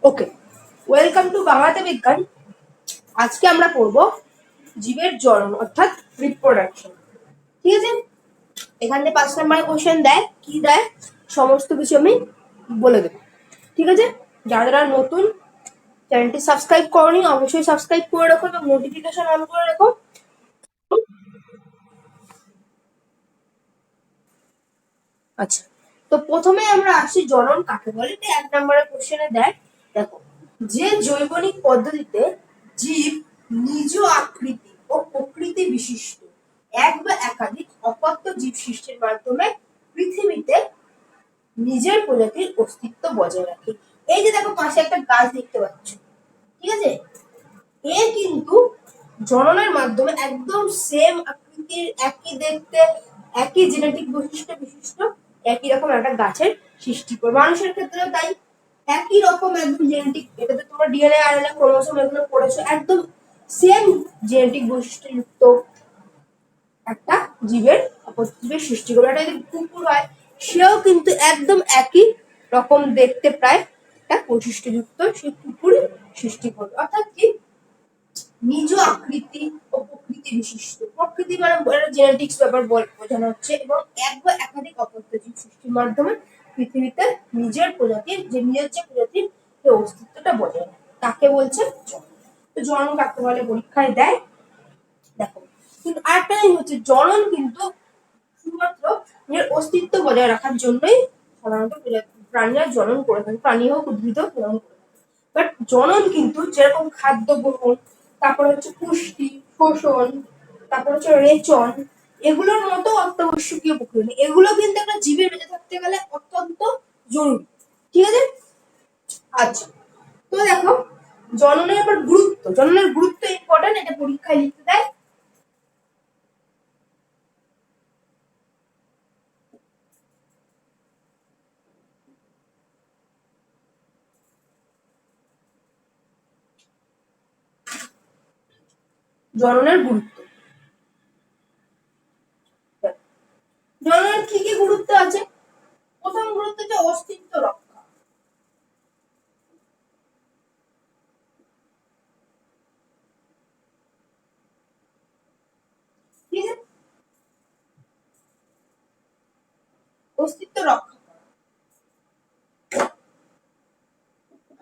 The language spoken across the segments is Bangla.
ওকে, ওয়েলকাম টু বাংলাতে বিজ্ঞান। আজকে আমরা পড়ব জীবের জন্ম অর্থাৎ রিপ্রোডাকশন। ঠিক আছে, এখান থেকে 5 নম্বরের কোশ্চেন দেয়, কি দেয় সমস্ত কিছু আমি বলে দেবো। ঠিক আছে, যারা যারা নতুন চ্যানেলটি সাবস্ক্রাইব করনি অবশ্যই সাবস্ক্রাইব করে রাখো এবং নোটিফিকেশন অন করে রাখো। আচ্ছা, তো প্রথমে আমরা আসি জনন কাকে বলে। 1 নম্বরের কোশ্চেনে দেয়, দেখো, যে জৈবনিক পদ্ধতিতে জীব নিজ আকৃতি ও প্রকৃতি বিশিষ্ট এক বা একাধিক অপত্য জীব সৃষ্টির মাধ্যমে পৃথিবীতে নিজের প্রজাতির অস্তিত্ব বজায় রাখে। এই যে দেখো পাশে একটা গাছ দেখতে পাচ্ছ, ঠিক আছে, এ কিন্তু জননের মাধ্যমে একদম সেম আকৃতির, একই দেখতে, একই জেনেটিক বৈশিষ্ট্য বিশিষ্ট একই রকম একটা গাছের সৃষ্টি করে। মানুষের ক্ষেত্রেও তাই, একই রকম একদম জেনেটিক, এটাতে তোমরা ডিএনএ আরএনএ ক্রোমোসোম এগুলো পড়েছো, একদম সেম জেনেটিক বৈশিষ্ট্যযুক্ত একটা জীবের জীবের সৃষ্টি করবে। একটা যদি কুকুর হয়, সেও কিন্তু একদম একই রকম দেখতে প্রায় একটা বৈশিষ্ট্যযুক্ত সেই কুকুর সৃষ্টি করবে। অর্থাৎ কি, নিজ আকৃতি ও প্রকৃতি বিশিষ্ট, প্রকৃতি মানে জেনেটিক্স ব্যাপার বোঝানো হচ্ছে, এবং এক বা একাধিক অপত্য জীব সৃষ্টির মাধ্যমে পৃথিবীতে নিজের প্রজাতির যে প্রজাতির অস্তিত্বটা বজায় রাখে তাকে বলছে জনন। তো জনন কাকে বলে পরীক্ষায় দেয়। দেখো, কিন্তু আরেকটা জিনিস হচ্ছে, জনন কিন্তু শুধুমাত্র নিজের অস্তিত্ব বজায় রাখার জন্যই সাধারণত প্রাণীরা জনন করে থাকে, প্রাণী হোক উদ্ভিদ হোক জনন করে থাকে। বাট জনন কিন্তু যেরকম খাদ্য গ্রহণ, তারপর হচ্ছে পুষ্টি, শোষণ, তারপর হচ্ছে রেচন, এগুলোর মতো অত্যাবশ্যকীয় প্রক্রিয়া, এগুলো কিন্তু একটা জীবের বেঁচে থাকতে গেলে অত্যন্ত জরুরি। ঠিক আছে, আচ্ছা, তো দেখো জননের আবার গুরুত্ব, জননের গুরুত্ব ইম্পর্টেন্ট, এটা পরীক্ষায় লিখতে দেয়। জননের গুরুত্ব, জননের কি কি গুরুত্ব আছে। প্রথম গুরুত্ব হচ্ছে অস্তিত্ব রক্ষা। ঠিক আছে, অস্তিত্ব রক্ষা।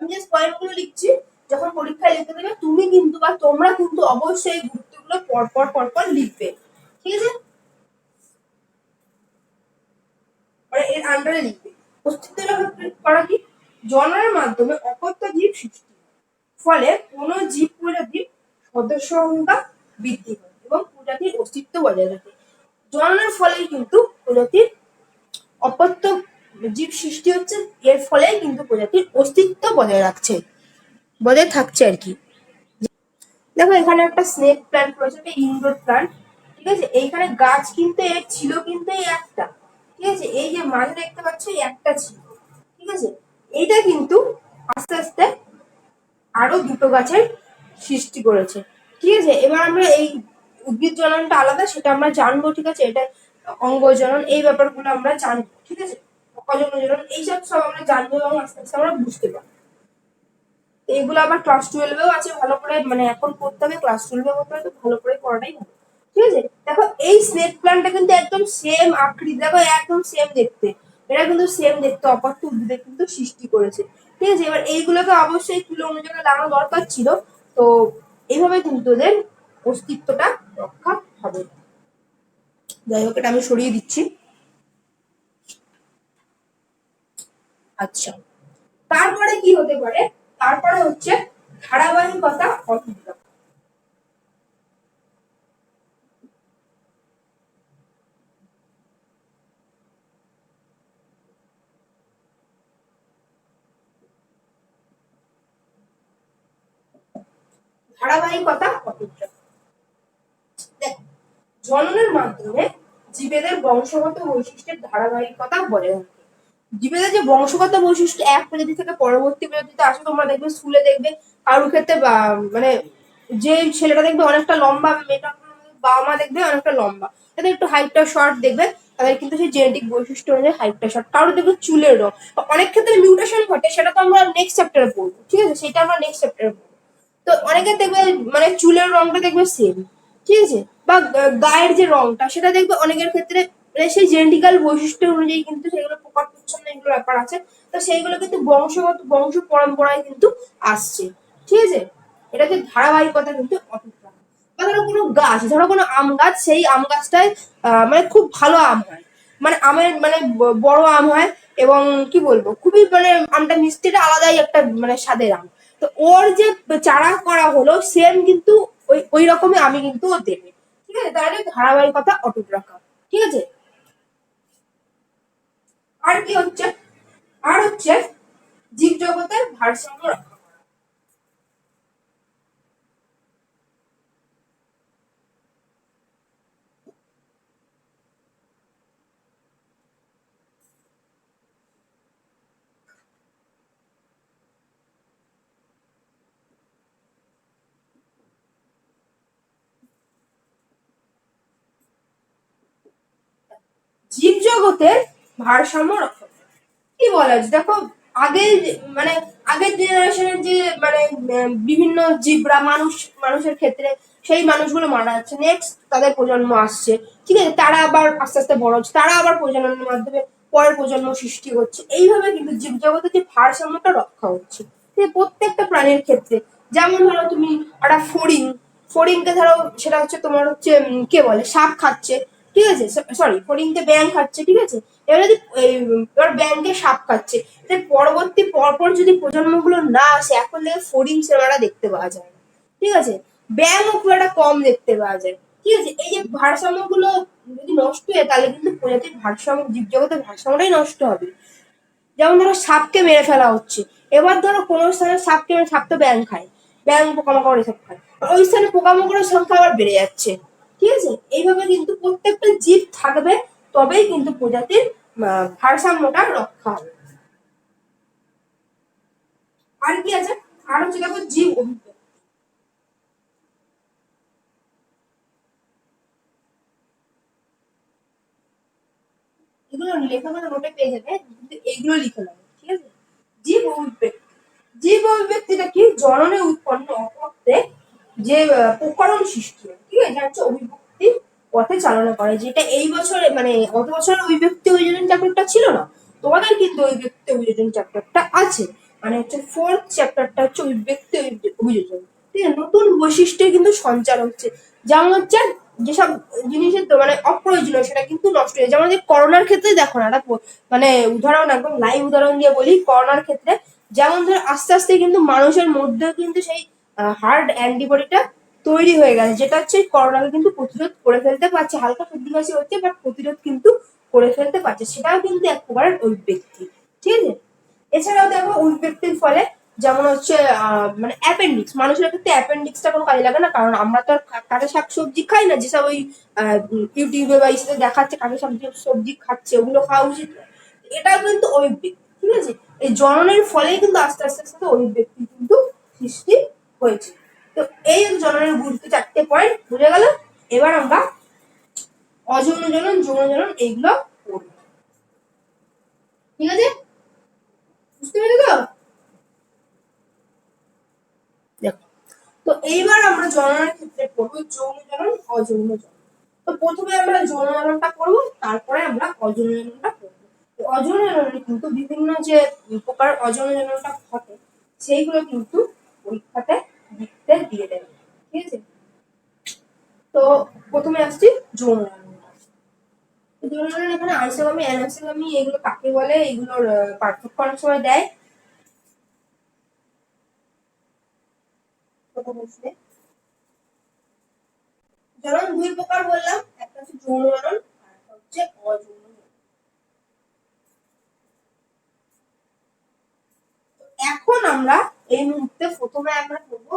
আমি যে পয়েন্টগুলো লিখছি, যখন পরীক্ষায় লিখতে দেবে তুমি কিন্তু বা তোমরা কিন্তু অবশ্যই এই গুরুত্বগুলো পরপর লিখবে। ঠিক আছে, এর আন্ডারে লিখবে। অস্তিত্ব রক্ষা করা কি, জননের মাধ্যমে অপত্য জীব সৃষ্টি, ফলে কোন জীব প্রজাতির সদস্য সংখ্যা বৃদ্ধি পায় এবং প্রজাতির অস্তিত্ব বজায় রাখে। জননের ফলেই কিন্তু প্রজাতির অপত্য জীব সৃষ্টি হচ্ছে, এর ফলেই কিন্তু প্রজাতির অস্তিত্ব বজায় থাকছে আর কি। দেখো এখানে একটা স্নেক প্ল্যান্ট রয়েছে, একটা ইনডোর প্ল্যান্ট। ঠিক আছে, এইখানে গাছ কিন্তু এর ছিল কিন্তু এই একটা। ঠিক আছে, এই যে মাঝে দেখতে পাচ্ছ এই একটা ছিল। ঠিক আছে, এইটা কিন্তু আস্তে আস্তে আরো দুটো গাছের সৃষ্টি করেছে। ঠিক আছে, এবার আমরা এই উদ্ভিদ জননটা আলাদা, সেটা আমরা জানবো। ঠিক আছে, এটা অঙ্গ জনন, এই ব্যাপারগুলো আমরা জানবো। ঠিক আছে, অজন্ম জনন, এইসব সব আমরা জানবো এবং আস্তে আস্তে আমরা বুঝতে পারবো। এগুলো আবার ক্লাস 12-এও আছে, ভালো করে মানে এখন পড়তে হবে, ক্লাস 12-এ পড়তে হবে, তো ভালো করে পড়াটাই ভালো। ঠিক আছে, দেখো এই স্নেক প্ল্যান্টটা কিন্তু একদম সেম আকৃতি, দেখো একদম সেম দেখতে, এটা কিন্তু সেম দেখতে অপত্য উদ্ভিদে কিন্তু সৃষ্টি করেছে। ঠিক আছে, এবার এইগুলোকে অবশ্যই তুলে অন্য জায়গায় লাগানো দরকার ছিল, তো এইভাবে কিন্তু ওদের অস্তিত্বটা রক্ষা হবে। যাই হোক, এটা আমি সরিয়ে দিচ্ছি। আচ্ছা, তারপরে কি হতে পারে, তারপরে হচ্ছে ধারাবাহিকতা অহিংসা। ধারাবাহিকতা অহিংসা, দেখো, জননের মাধ্যমে জীবেদের বংশগত বৈশিষ্ট্যের ধারাবাহিকতা বজায় থাকে। জীবেদের যে বংশগত বৈশিষ্ট্য এক প্রজাতি থেকে পরবর্তী প্রজাতিতে আসে, তোমরা দেখবে স্কুলে দেখবে কারোর ক্ষেত্রে মানে যে ছেলেটা দেখবে অনেকটা লম্বা, মেয়েটা বাবা মা দেখবে অনেকটা লম্বা, তাদের একটু হাইটটা শর্ট দেখবে, তাদের কিন্তু সেই জেনেটিক বৈশিষ্ট্য অনুযায়ী হাইটটা শর্ট। কারো দেখবে চুলের রং, অনেক ক্ষেত্রে মিউটেশন ঘটে, সেটা তো আমরা নেক্সট চ্যাপ্টারে পড়বো, ঠিক আছে, সেটা আমরা নেক্সট চ্যাপ্টারে পড়বো। তো অনেকে দেখবে মানে চুলের রংটা দেখবে সেম, ঠিক আছে, বা গায়ের যে রংটা সেটা দেখবে অনেকের ক্ষেত্রে সেই জেনেটিক্যাল বৈশিষ্ট্য অনুযায়ী কিন্তু সেগুলো প্রকার প্রচ্ছন্ন এগুলো ব্যাপার আছে। তো সেইগুলো কিন্তু বংশগত বংশ পরম্পরায় কিন্তু আসছে, ঠিক আছে। এটা যে ধারাবাহিকতা কিন্তু অটুট রাখা। বা ধরো কোনো গাছ, ধরো কোনো আম গাছ, সেই আম গাছটায় মানে খুব ভালো আম হয়, মানে আমের মানে বড় আম হয়, এবং কি বলবো খুবই মানে আমটা মিষ্টিটা আলাদাই একটা মানে স্বাদের আম। তো ওর যে চারা করা হলো সেম কিন্তু ওই ওই রকমই আমি কিন্তু ও দেবে, ঠিক আছে, তাহলে ধারাবাহিকতা অটুট রাখা, ঠিক আছে। আর কি হচ্ছে, আর হচ্ছে জীব জগতের ভারসাম্য রক্ষা। জীব জগতের ভারসাম্য রক্ষা কি বলা যায়, দেখো আগে মানে আগের জেনারেশনের যে মানে বিভিন্ন জীবরা মানুষের ক্ষেত্রে সেই মানুষগুলো মারা যাচ্ছে, নেক্সট তাদের প্রজন্ম আসছে, ঠিক আছে, তারা আবার আস্তে আস্তে বড় হচ্ছে, তারা আবার প্রজননের মাধ্যমে পরের প্রজন্ম সৃষ্টি হচ্ছে, এইভাবে কিন্তু জীবজগতের যে ভারসাম্যটা রক্ষা হচ্ছে, ঠিক আছে? প্রত্যেকটা প্রাণীর ক্ষেত্রে। যেমন ধরো তুমি একটা ফড়িংকে ধরো, সেটা হচ্ছে তোমার হচ্ছে কে বলে সাপ খাচ্ছে, ঠিক আছে, সরি ফড়িংকে ব্যাঙ খাচ্ছে, ঠিক আছে। এবার যদি এবার ব্যাঙকে সাপ খাচ্ছে, পরবর্তী পরপর যদি প্রজন্মগুলো না আসে, এখন থেকে ফড়িং সেমারা দেখতে পাওয়া যায় না, ঠিক আছে, ব্যাঙও খুব একটা কম দেখতে পাওয়া যায়, ঠিক আছে। এই যে ভারসাম্য গুলো যদি নষ্ট হয় তাহলে কিন্তু প্রজাতির ভারসাম্য, জীবজগতের ভারসাম্যটাই নষ্ট হবে। যেমন ধরো সাপকে মেরে ফেলা হচ্ছে, এবার ধরো কোনো স্থানে সাপকে মেরে, সাপ তো ব্যাঙ খায়, ব্যাঙ পোকামাকড় এসব খায়, ওই স্থানে পোকামাকড়ের সংখ্যা আবার বেড়ে যাচ্ছে, ঠিক আছে। এইভাবে কিন্তু প্রত্যেকটা জীব থাকবে, তবেই কিন্তু প্রজাতির ভারসাম্যটা রক্ষা হবে। আর কি আছে, আর হচ্ছে দেখো জীব অভিজ্ঞতা, এগুলো লেখাগুলো নোটে পেয়ে যাবে, কিন্তু এইগুলো লিখে নেবে, ঠিক আছে। জীব অভিব্যক্তি, জীব অভিব্যক্তিটা কি, জননে উৎপন্ন অপত্যে যে প্রকরণ সৃষ্টি হয়, ঠিক আছে, এটা হচ্ছে অভিব্যক্তি পথে চালনা করে, যেটা এই বছরে মানে গত বছরের অভিব্যক্তি অভিযোজন চ্যাপ্টারটা ছিল না, তোমাদের কিন্তু অভিব্যক্তি অভিযোজন চ্যাপ্টারটা আছে, মানে হচ্ছে ফোর্থ চ্যাপ্টারটা হচ্ছে অভিব্যক্তি অভিযোজন, ঠিক আছে। নতুন বৈশিষ্ট্যে কিন্তু সঞ্চার হচ্ছে, যেমন হচ্ছে যেসব জিনিসের তো মানে অপ্রয়োজনীয় সেটা কিন্তু নষ্ট হয়ে যায়, যেমন করোনার ক্ষেত্রে দেখো না, একটা মানে উদাহরণ, একদম লাইভ উদাহরণ দিয়ে বলি, করোনার ক্ষেত্রে যেমন ধর আস্তে আস্তে কিন্তু মানুষের মধ্যেও কিন্তু সেই হার্ড অ্যান্টিবডিটা তৈরি হয়ে গেছে, যেটা হচ্ছে করোনাকে কিন্তু প্রতিরোধ করে ফেলতে পারছে, হালকা সর্দি কাশি হচ্ছে বাট প্রতিরোধ কিন্তু করে ফেলতে পারছে, সেটাও কিন্তু এক প্রকারের অভিব্যক্তি, ঠিক আছে। এছাড়াও দেখো অভিব্যক্তির ফলে যেমন হচ্ছে মানে অ্যাপেন্ডিক্স, মানুষের ক্ষেত্রে অ্যাপেন্ডিক্সটা কোনো কাজে লাগে না, কারণ আমরা তো আর কাঁচা শাকসবজি খাই না, যেসব ওই ইউটিউবে বা ইসে দেখাচ্ছে কাঁচা সবজি সবজি খাচ্ছে, ওগুলো খাওয়া উচিত নয়। এটাও কিন্তু অভিব্যক্তি, ঠিক আছে। এই জননের ফলেই কিন্তু আস্তে আস্তে আস্তে অভিব্যক্তি কিন্তু সৃষ্টি হয়েছে। তো এই জননের গুরুত্ব, চারটে পয়েন্ট বুঝে গেল। এবার আমরা অযৌন জনন, যৌন জনন এইগুলো পড়বো, ঠিক আছে, বুঝতে পেরেছো তো? দেখো, তো এইবার আমরা জননের ক্ষেত্রে পড়বো যৌন জনন, অযৌন জনন। তো প্রথমে আমরা যৌন জননটা পড়বো, তারপরে আমরা অযৌন জননটা পড়বো। তো অযৌন জননে কিন্তু বিভিন্ন যে প্রকার অযৌন জননটা ঘটে সেইগুলো কিন্তু পরীক্ষাতে লিখতে দিয়ে দেবে, ঠিক আছে। তো প্রথমে আসছি যৌন জনন। যৌন জনন এখানে আইসোগামী, অ্যানাক্সোগামী এগুলো কাকে বলে, এগুলোর পার্থক্য অনেক সময় দেয়, ছোট প্রশ্নে। জনন দুই প্রকার বললাম, একটা হচ্ছে যৌন জনন আর একটা হচ্ছে অযৌন জনন। এখন আমরা এই মুহূর্তে প্রথমে আমরা করবো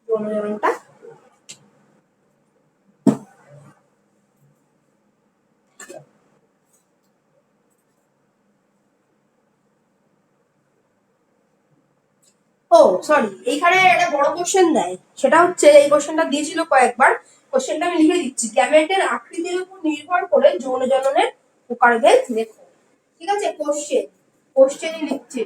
যৌন জননটা। ও সরি, এইখানে একটা বড় কোশ্চেন দেয়, সেটা হচ্ছে এই কোশ্চেনটা দিয়েছিল কয়েকবার, কোশ্চেনটা আমি লিখে দিচ্ছি, গ্যামেটের আকৃতির উপর নির্ভর করে যৌন জননের প্রকারভেদ লেখো। ঠিক আছে, কোশ্চেনই লিখছি।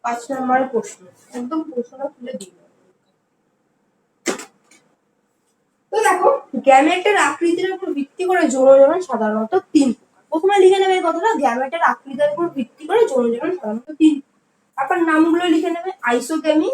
5 নম্বরের প্রশ্ন, একদম প্রশ্নটা তুলে দিই। তো দেখো, গ্যামেটের আকৃতির উপর ভিত্তি করে যৌন জনন সাধারণত 3 প্রকার। প্রথমে লিখে নেবে এই কথাটা, গ্যামেটের আকৃতির উপর ভিত্তি করে যৌন জনন সাধারণত 3। তারপর নামগুলো লিখে নেবে, আইসোগ্যামি,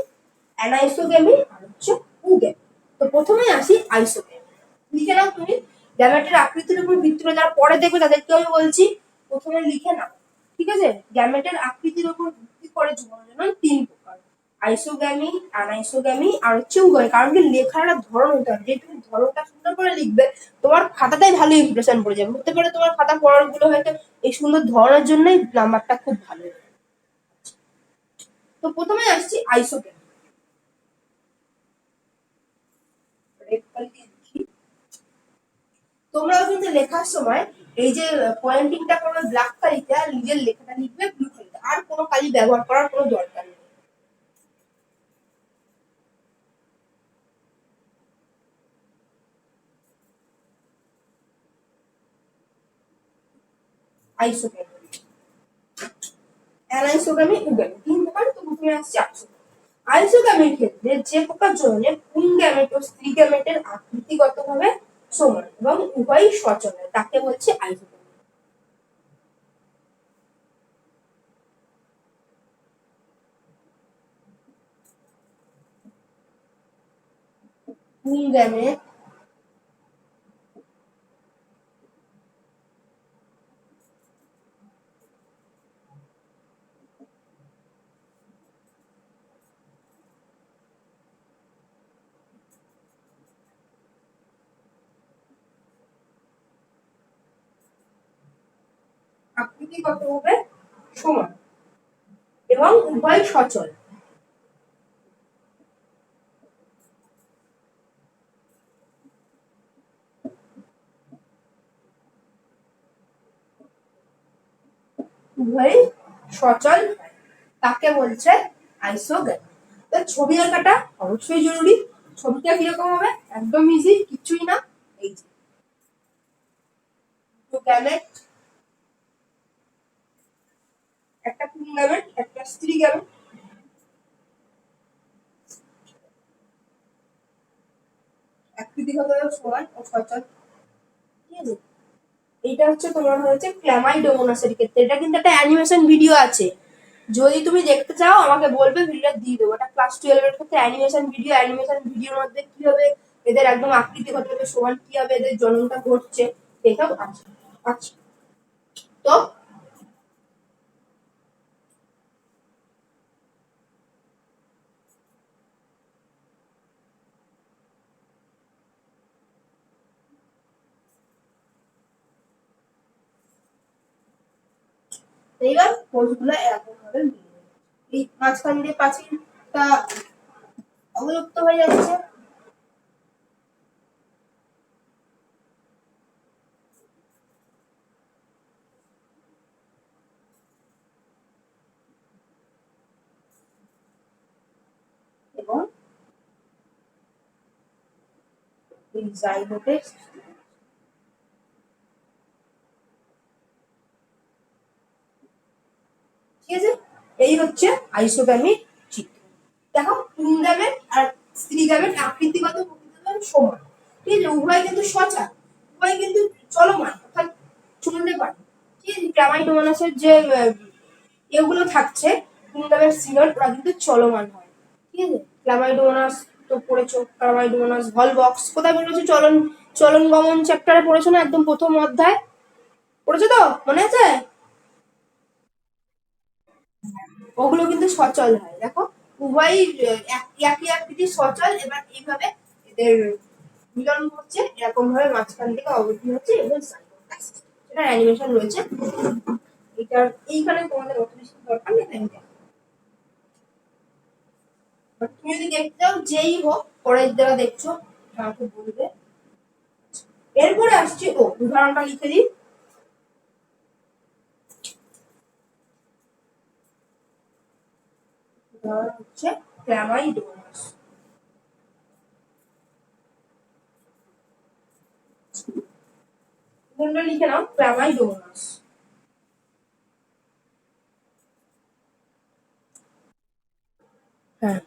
অ্যানাইসোগ্যামি আর হচ্ছে উগ্যামি। তো প্রথমে আসি আইসোগ্যামি। লিখে নাও তুমি, গ্যামেটের আকৃতির উপর ভিত্তি করে যারা পরে দেখবে তাদেরকে আমি বলছি প্রথমে লিখে নাও। ঠিক আছে, গ্যামেটের আকৃতির উপর ভিত্তি করে যৌন জনন 3 প্রকার, আইসোগ্যামি, অ্যানাইসোগ্যামি আর হচ্ছে উগ্যামি। কারণ কি, লেখার একটা ধরন হতে হবে, যে তুমি ধরনটা সুন্দর করে লিখবে তোমার খাতাটাই ভালো ইমপ্রেশন পড়ে যাবে। হতে পারে তোমার খাতা পড়ার গুলো হয়তো এই সুন্দর ধরনের জন্যই নাম্বারটা খুব ভালো। তো প্রথমে আসছি আইসোগ্যামি। তোমরাও কিন্তু লেখার সময় এই যে পয়েন্টিংটা করবে ব্ল্যাক কালিতে, আর নিজের লেখাটা লিখবে ব্লু কালিতে, আর কোনো কালি ব্যবহার করার কোনো দরকার নেই। আইসোগ্যামি, অ্যানাইসোগ্যামি, উগ্যামি 3 প্রকার। তো প্রথমে আসছে আইসোগ্যামি। আইসোগ্যামির ক্ষেত্রে যে প্রকার জননে পুংগ্যামেট ও স্ত্রীগ্যামেটের আকৃতিগতভাবে সমান এবং উভয়ই সচল হয় তাকে বলছে আইসোগ্যামি। পুংগ্যামেট আকৃতিগতভাবে সমান এবং উভয় সচল। উভয়ই সচল তাকে বলছে আইসোগ্যামি। তো ছবি আঁকাটা অবশ্যই জরুরি। ছবিটা কিরকম হবে, একদম ইজি, কিছুই না। এই যে গ্যামেট, একটা পুংগ্যামেট একটা স্ত্রীগ্যামেট, আকৃতিগতভাবে সমান ও সচল। ঠিক আছে, এইটা হচ্ছে তোমার হয়েছে ক্ল্যামাইডোমোনাসের ক্ষেত্রে। এটা কিন্তু একটা অ্যানিমেশন ভিডিও আছে, যদি তুমি দেখতে চাও আমাকে বলবে, ভিডিওটা দিয়ে দেবো। এটা ক্লাস 12 এর ক্ষেত্রে অ্যানিমেশন ভিডিও। অ্যানিমেশন ভিডিওর মধ্যে কিভাবে এদের একদম আকৃতিগতভাবে সমান, কিভাবে এদের জন্মটা ঘটছে সেসব আছে। আচ্ছা, তো এইবার কোষগুলো এরকম ভাবে এই মাঝখান দিয়ে প্রাচীরটা অবলুপ্ত হয়ে যাচ্ছে। এবং এই জাইগোটের, ঠিক আছে, এই হচ্ছে আইসোগ্যামিক চিত্র। দেখো, পুংগ্যামেট আর স্ত্রীগ্যামেট আকৃতিগত সমান। ঠিক আছে, উভয় কিন্তু সচল, উভয় কিন্তু চলমান, অর্থাৎ চলতে পারে। ঠিক আছে, ক্ল্যামাইডোমোনাসের যে এগুলো থাকছে পুংগ্যামেট স্ত্রীগ্যামেট, ওরা কিন্তু চলমান হয়। ঠিক আছে, ক্ল্যামাইডোমোনাস তো পড়েছো, ক্ল্যামাইডোমোনাস ভলবক্স কোথায় পড়েছো, চলন গমন চ্যাপ্টারে পড়েছো না, একদম প্রথম অধ্যায় পড়েছো তো, মনে আছে? ওগুলো কিন্তু সচল হয়। দেখো, উভয়ই একই আকৃতির সচল, এবার এইভাবে এদের মিলন হচ্ছে, এরকম ভাবে মাঝখান থেকে অবধি হচ্ছে এবং সেটা অ্যানিমেশন রয়েছে। এটার এইখানে তোমাদের অত বেশি দরকার নেই, তাই না? তুমি যদি দেখতে চাও যেই হোক পরের যারা দেখছো আমাকে বলবে। এরপরে আসছি, উদাহরণটা লিখে দিই। উদাহরণ হচ্ছে ক্ল্যামাইডোমাস। উদাহরণটা লিখে নাও, ক্ল্যামাইডোমাস। হ্যাঁ,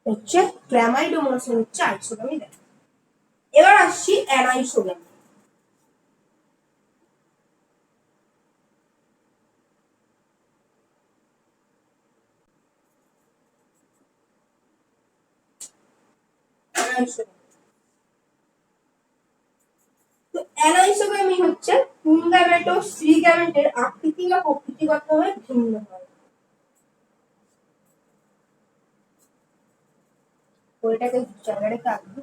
হচ্ছে ক্ল্যামাইডোমাস হচ্ছে আইসোগামি। এবার আসছি অ্যানাইসোগামি। তো অ্যানাইসোগামি হচ্ছে পুং গ্যামেট ও স্ত্রী গ্যামেটের আকৃতি বা প্রকৃতিগতভাবে ভিন্ন হয়। ওইটাকে জায়গায় রাখবো।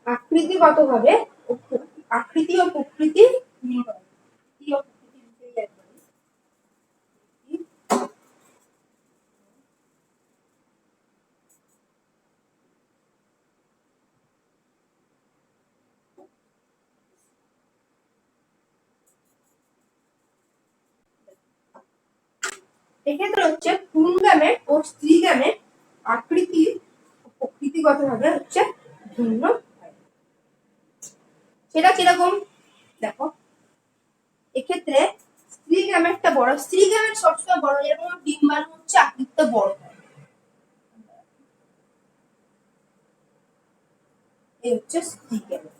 আকৃতিগতভাবে আকৃতি ও প্রকৃতি ভিন্ন হয়। এক্ষেত্রে হচ্ছে পুং গ্যামেট ও স্ত্রী গ্যামেট আকৃতি প্রকৃতিগতভাবে হচ্ছে ভিন্ন হয়। সেটা কিরকম দেখো, এক্ষেত্রে স্ত্রী গ্যামেটটা বড়, স্ত্রী গ্যামেট সবসময় বড়, এরকম ডিম্বাণু হচ্ছে আকৃতিতে বড় হয়। এই হচ্ছে স্ত্রী গ্যামেট।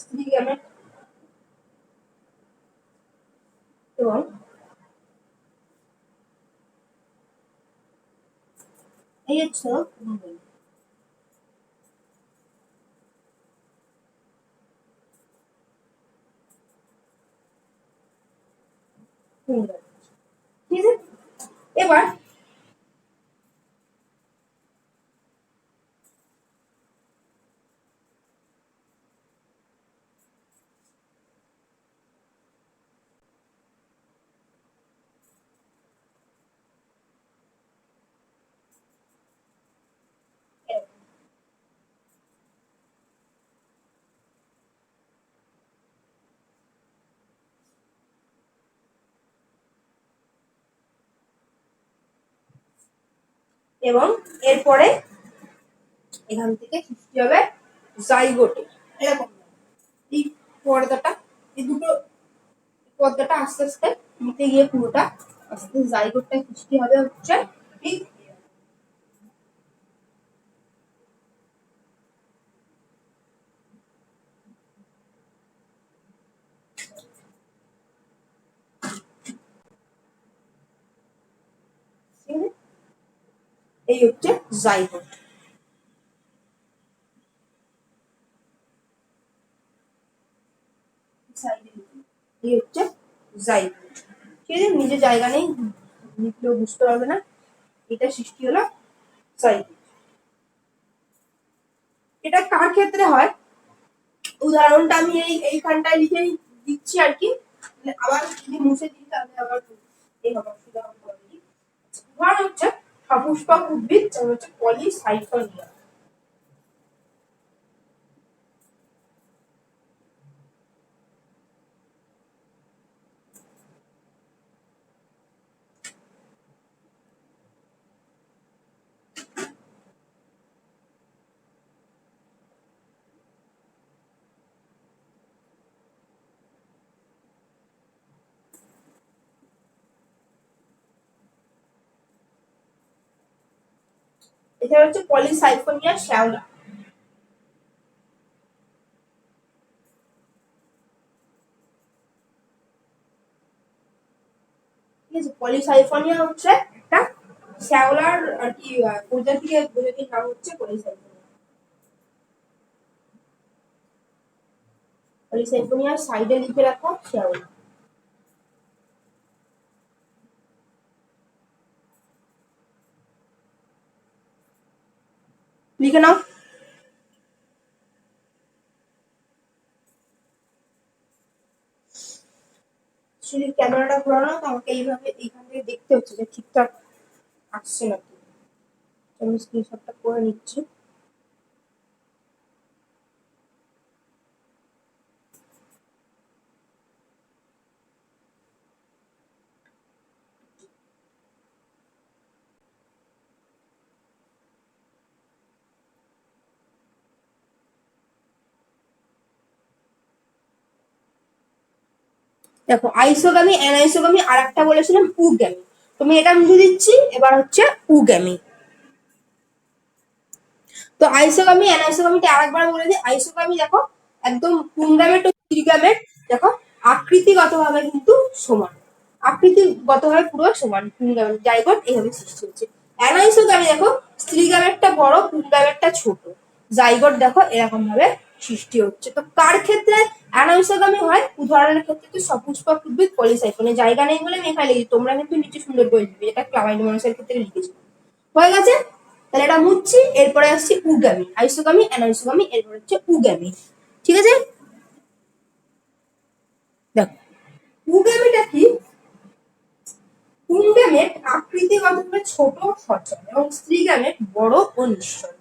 স্ত্রী গ্যামেট এবং এই হচ্ছে ঠিক আছে। এবার এবং এরপরে এখান থেকে সৃষ্টি হবে জাইগোটে। এরকম এই পর্দাটা, এই দুটো পর্দাটা আস্তে আস্তে মিটে গিয়ে পুরোটা আস্তে জাইগোটটা সৃষ্টি হবে হচ্ছে ঠিক। এই হচ্ছে জাইগোট। এই হচ্ছে জাইগোট। ঠিক আছে, নিজের জায়গা নেই, লিখলেও বুঝতে পারবে না। এটা সৃষ্টি হলো জাইগোট। এটা কার ক্ষেত্রে হয়, উদাহরণটা আমি এইখানটায় লিখে দিচ্ছি আর কি, আবার যদি মুছে দিই তাহলে আবার এই হবে অসুবিধা হবে। উদাহরণ হচ্ছে সপুষ্পক উদ্ভিদ, হচ্ছে পলিসাইথোনিয়া। এছাড়া হচ্ছে পলিসাইফোনিয়া শ্যাওলা। ঠিক আছে, পলিসাইফোনিয়া হচ্ছে একটা শ্যাওলার আর কি প্রজাতির নাম হচ্ছে পলিসাইফোনিয়া। পলিসাইফোনিয়ার সাইডে লিখে রাখো শ্যাওলা। লিখে নাও। যদি ক্যামেরাটা ঘোরানো তো আমাকে এইভাবে এইখান থেকে দেখতে হচ্ছে যে ঠিকঠাক আসছে নাকি। আমি স্ক্রিনশটটা করে নিচ্ছি। দেখো আইসোগামী অ্যানাইসোগামী আর একটা বলেছিলাম উগ্যামী। তুমি এটা মুছে দিচ্ছি, এবার হচ্ছে উগ্যামী। তো আইসোগামী অ্যানাইসোগামীটা আরেকবার বলে দিই। আইসোগামী দেখো একদম পুংগামেট ও স্ত্রীগামেট দেখো আকৃতিগতভাবে কিন্তু সমান, আকৃতিগতভাবে পুরো সমান। পুংগামেট জাইগোট এইভাবে সৃষ্টি হচ্ছে। অ্যানাইসোগামী দেখো স্ত্রীগামেটটা বড়, পুংগামেটটা ছোট। জাইগোট দেখো এরকম ভাবে সৃষ্টি হচ্ছে। তো কার ক্ষেত্রে অ্যানাইসোগামী হয়? উদাহরণের ক্ষেত্রে তো সপুষ্পক উদ্ভিদ পলিসাইফোনে। জায়গা নেই বলে আমি এখানে লিখি, তোমরা কিন্তু নিচে সুন্দর করে লিখবে, এটা ক্লামাইডোমোনাসের ক্ষেত্রে লিখেছি। হয়ে গেছে, তাহলে এটা মুছছি। এরপরে আসছি উগামী, আইসোগামী অ্যানাইসোগামী, এরপরে হচ্ছে উগামী। ঠিক আছে, দেখো উগামীটা কি? পুংগামেট আকৃতিগতভাবে ছোট সচল এবং স্ত্রীগামেট বড় ও নিশ্চল।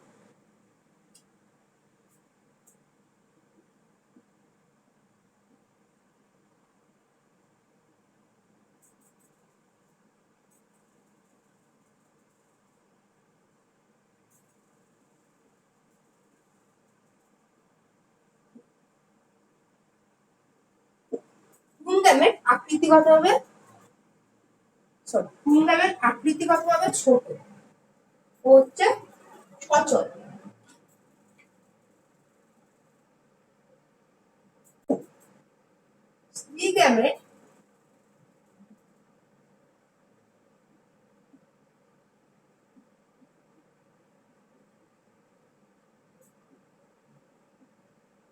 পুংগামেট আকৃতিগতভাবে ছোট ও হচ্ছে সচল। স্ত্রীগামেট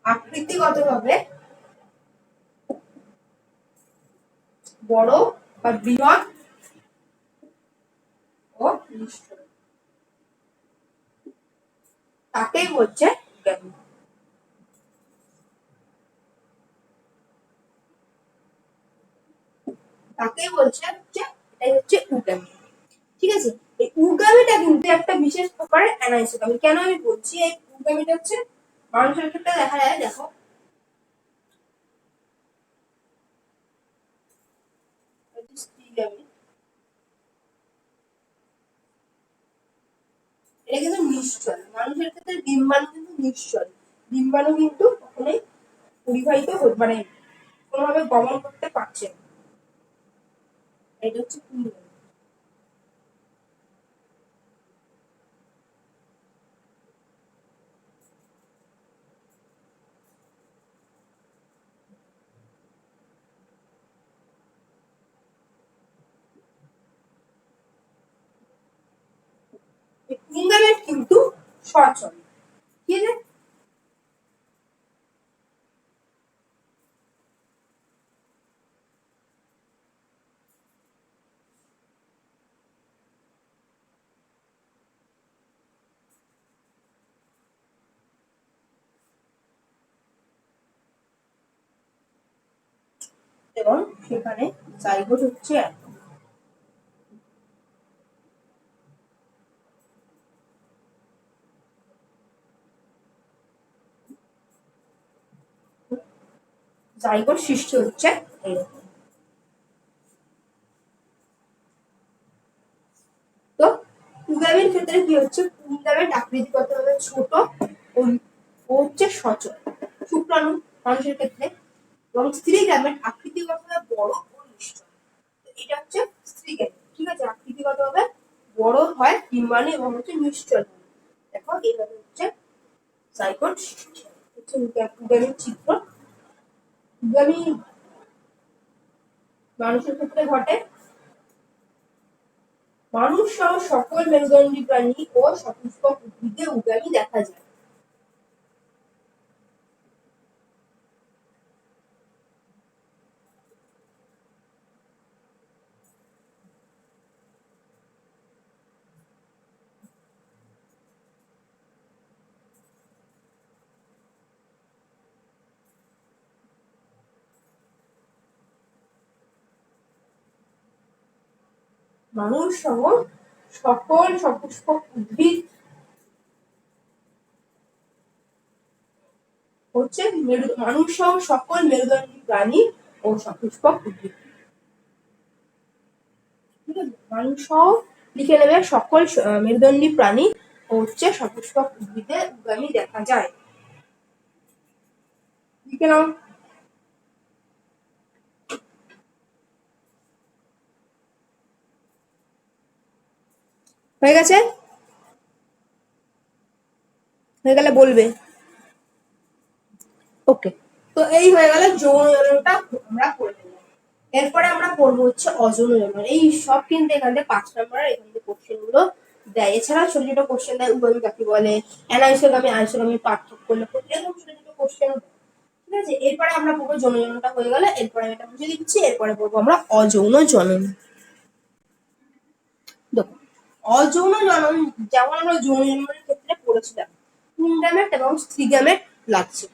আকৃতিগতভাবে বড় বা বৃহৎ ও নিশ্চল, তাকেই বলছে উগামী। তাকেই বলছে হচ্ছে এটাই হচ্ছে উগামী। ঠিক আছে, এই উগামিটা কিন্তু একটা বিশেষ প্রকারের অ্যানাইসোগামী। কেন আমি বলছি এই উগামিটা হচ্ছে মানুষের ক্ষেত্রে দেখা যায়। দেখো স্ত্রীগামী, এটা কিন্তু নিশ্চল। মানুষের ক্ষেত্রে ডিম্বাণু কিন্তু নিশ্চল, ডিম্বাণু কিন্তু কখনোই পরিবাহিত মানে কোনোভাবে গমন করতে পারছে না। এটা হচ্ছে পুংগামী। পুংগামেট কিন্তু সচল। ঠিক আছে, এবং সেখানে জাইগোট হচ্ছে জাইগোট সৃষ্টি হচ্ছে এরকম। তো পুংগামীর ক্ষেত্রে কি হচ্ছে? পুংগামেট আকৃতিগতভাবে ছোট ও হচ্ছে সচল, শুক্রাণু মানুষের ক্ষেত্রে। এবং স্ত্রীগামেট আকৃতিগতভাবে বড় ও নিশ্চল। এটা হচ্ছে স্ত্রীগামেট। ঠিক আছে, আকৃতিগতভাবে বড় হয় ডিম্বাণু এবং হচ্ছে নিশ্চল। দেখো এইভাবে হচ্ছে জাইগোট সৃষ্টি হয়। হচ্ছে উগামির চিত্র। উগামি মানুষের ক্ষেত্রে ঘটে। মানুষ সহ সকল মেরুদণ্ডী প্রাণী ও সপুষ্পক উদ্ভিদে উগামি দেখা যায়। মানুষ সহ সকল সপুষ্পক উদ্ভিদ হচ্ছে মানুষ সহ সকল মেরুদণ্ডী প্রাণী ও সপুষ্পক উদ্ভিদ। ঠিক আছে, মানুষ সহ লিখে নেবে সকল মেরুদণ্ডী প্রাণী ও হচ্ছে সপুষ্পক উদ্ভিদে উগামি দেখা যায়। লিখে নাও। হয়ে গেছে? হয়ে গেলে বলবে। ওকে, তো এই হয়ে গেল যৌন জননটা আমরা করে নিলাম। এরপরে আমরা পড়বো হচ্ছে অযৌন জনন। এই সব কিন্তু এখান থেকে 5 নম্বরের এখান থেকে কোশ্চেন গুলো দেয়। এছাড়া ছোট ছোট কোশ্চেন দেয়, উগামি কাকে বলে, অ্যানাইসোগামি আইসোগামি পার্থক্য এরকম ছোট ছোট কোশ্চেন। ঠিক আছে, এরপরে আমরা পড়বো যৌন জননটা হয়ে গেলে এরপরে এটা বুঝে দিচ্ছি। এরপরে পড়বো আমরা অযৌন জনন। দেখো, অযৌন জনন যেমন আমরা যৌন জননের ক্ষেত্রে পড়েছিলাম, পুংগ্যামেট এবং স্ত্রীগ্যামেট লাগছে।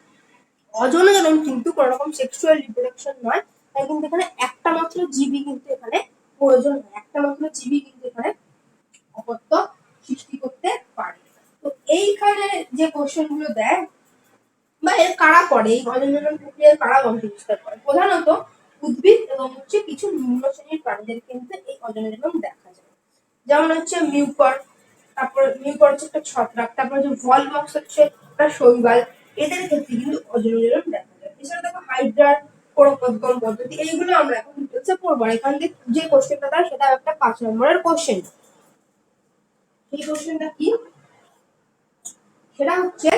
অযৌন জনন কিন্তু কোন রকম সেক্সুয়াল রিপ্রোডাকশন নয়, তাই কিন্তু এখানে একটা মাত্র জীবী কিন্তু এখানে প্রয়োজন হয়, একটা মাত্র জীবী কিন্তু এখানে অপত্য সৃষ্টি করতে পারে। তো এইখানে যে কোশ্চেন গুলো দেয় বা এর কারা করে, এই অযৌন জনন প্রক্রিয়ার কারা অংশবিস্তার করে, প্রধানত উদ্ভিদ এবং হচ্ছে কিছু নিম্ন শ্রেণীর প্রাণীদের কিন্তু এই অযৌন জনন দেখা যায়। যেমন হচ্ছে মিউকর, তারপর মিউকর হচ্ছে একটা ছত্রাক, তারপর হচ্ছে ভলবক্স হচ্ছে একটা শৈবাল, এদের ক্ষেত্রে কিন্তু অযৌন জনন দেখা যায়। এছাড়া দেখো হাইড্রার পরোপদ্গম পদ্ধতি, এইগুলো আমরা এখন ডিটেলসে পড়বো। এখান থেকে যে কোশ্চেনটা দেয় সেটা একটা 5 নম্বরের কোশ্চেন। এই কোশ্চেনটা কি, সেটা হচ্ছে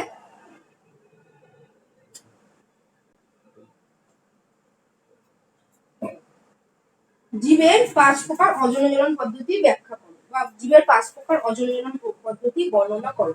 জীবের 5 প্রকার অযৌন জনন পদ্ধতি ব্যাখ্যা করো, বা জীবের 5 প্রকার অযৌন জনন পদ্ধতি বর্ণনা করো।